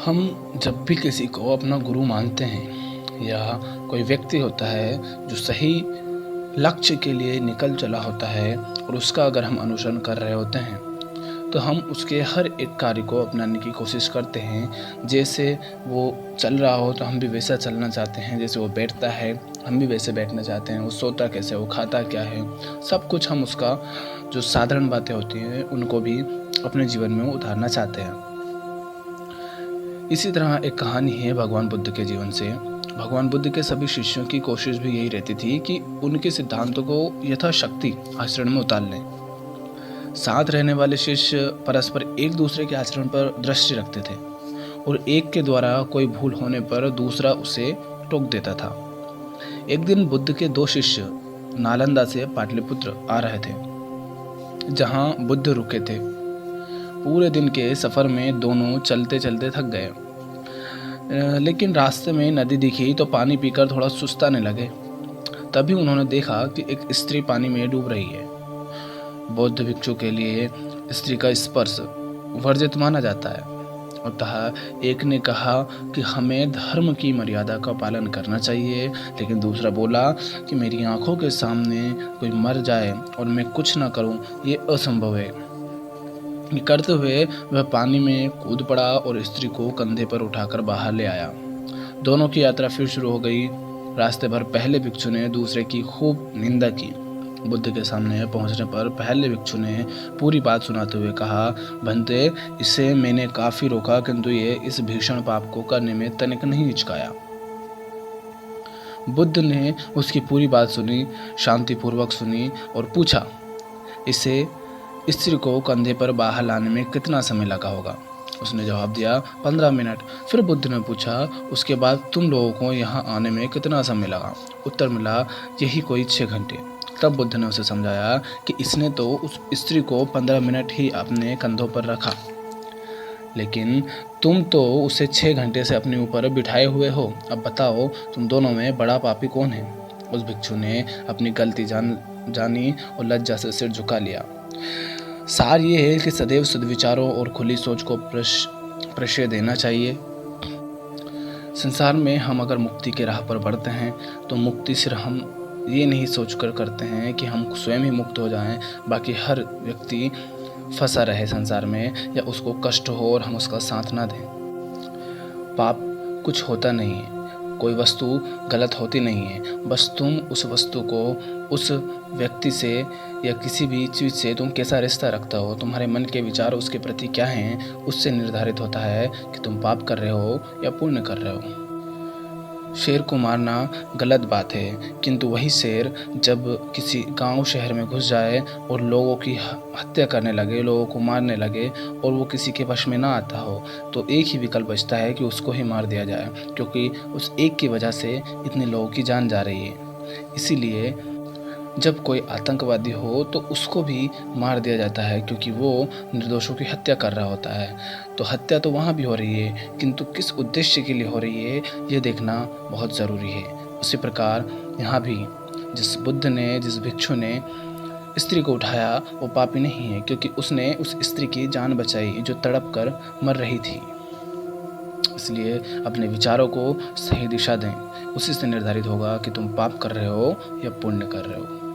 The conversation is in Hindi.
हम जब भी किसी को अपना गुरु मानते हैं या कोई व्यक्ति होता है जो सही लक्ष्य के लिए निकल चला होता है और उसका अगर हम अनुसरण कर रहे होते हैं तो हम उसके हर एक कार्य को अपनाने की कोशिश करते हैं। जैसे वो चल रहा हो तो हम भी वैसा चलना चाहते हैं, जैसे वो बैठता है हम भी वैसे बैठना चाहते हैं, वो सोता कैसे, वो खाता क्या है, सब कुछ हम उसका जो साधारण बातें होती हैं उनको भी अपने जीवन में उतारना चाहते हैं। इसी तरह एक कहानी है भगवान बुद्ध के जीवन से। भगवान बुद्ध के सभी शिष्यों की कोशिश भी यही रहती थी कि उनके सिद्धांतों को यथाशक्ति आचरण में उतार लें। साथ रहने वाले शिष्य परस्पर एक दूसरे के आचरण पर दृष्टि रखते थे और एक के द्वारा कोई भूल होने पर दूसरा उसे टोक देता था। एक दिन बुद्ध के दो शिष्य नालंदा से पाटलिपुत्र आ रहे थे, जहां बुद्ध रुके थे। पूरे दिन के सफर में दोनों चलते चलते थक गए, लेकिन रास्ते में नदी दिखी तो पानी पीकर थोड़ा सुस्ताने लगे। तभी उन्होंने देखा कि एक स्त्री पानी में डूब रही है। बौद्ध भिक्षु के लिए स्त्री का स्पर्श वर्जित माना जाता है। अतः एक ने कहा कि हमें धर्म की मर्यादा का पालन करना चाहिए, लेकिन दूसरा बोला कि मेरी आंखों के सामने कोई मर जाए और मैं कुछ न करूं, ये असंभव है। ये करते हुए वह पानी में कूद पड़ा और स्त्री को कंधे पर उठाकर बाहर ले आया। दोनों की यात्रा फिर शुरू हो गई। रास्ते भर पहले भिक्षु ने दूसरे की खूब निंदा की। बुद्ध के सामने पहुंचने पर पहले भिक्षु ने पूरी बात सुनाते हुए कहा, भंते, इसे मैंने काफी रोका, किंतु ये इस भीषण पाप को करने में तनिक नहीं हिचकाया। बुद्ध ने उसकी पूरी बात सुनी, शांतिपूर्वक सुनी और पूछा, इसे स्त्री को कंधे पर बाहर लाने में कितना समय लगा होगा? उसने जवाब दिया, 15 मिनट। फिर बुद्ध ने पूछा, उसके बाद तुम लोगों को यहाँ आने में कितना समय लगा? उत्तर मिला, यही कोई 6 घंटे। तब बुद्ध ने उसे समझाया कि इसने तो उस स्त्री को 15 मिनट ही अपने कंधों पर रखा, लेकिन तुम तो उसे 6 घंटे से अपने ऊपर बिठाए हुए हो। अब बताओ, तुम दोनों में बड़ा पापी कौन है? उस भिक्षु ने अपनी गलती जानी और लज्जा से सिर झुका लिया। सार ये है कि सदैव सद्विचारों और खुली सोच को प्रश्रय देना चाहिए। संसार में हम अगर मुक्ति के राह पर बढ़ते हैं तो मुक्ति सिर्फ हम ये नहीं सोचकर करते हैं कि हम स्वयं ही मुक्त हो जाएं, बाकी हर व्यक्ति फंसा रहे संसार में या उसको कष्ट हो और हम उसका साथ ना दें। पाप कुछ होता नहीं है, कोई वस्तु गलत होती नहीं है, बस तुम उस वस्तु को, उस व्यक्ति से या किसी भी चीज़ से तुम कैसा रिश्ता रखता हो, तुम्हारे मन के विचार उसके प्रति क्या हैं, उससे निर्धारित होता है कि तुम पाप कर रहे हो या पुण्य कर रहे हो। शेर को मारना गलत बात है, किंतु वही शेर जब किसी गांव शहर में घुस जाए और लोगों की हत्या करने लगे, लोगों को मारने लगे और वो किसी के वश में ना आता हो, तो एक ही विकल्प बचता है कि उसको ही मार दिया जाए, क्योंकि उस एक की वजह से इतने लोगों की जान जा रही है। इसीलिए जब कोई आतंकवादी हो तो उसको भी मार दिया जाता है, क्योंकि वो निर्दोषों की हत्या कर रहा होता है। तो हत्या तो वहाँ भी हो रही है, किंतु किस उद्देश्य के लिए हो रही है ये देखना बहुत ज़रूरी है। उसी प्रकार यहाँ भी जिस बुद्ध ने, जिस भिक्षु ने स्त्री को उठाया वो पापी नहीं है, क्योंकि उसने उस स्त्री की जान बचाई जो तड़प कर मर रही थी। इसलिए अपने विचारों को सही दिशा दें, उसी से निर्धारित होगा कि तुम पाप कर रहे हो या पुण्य कर रहे हो।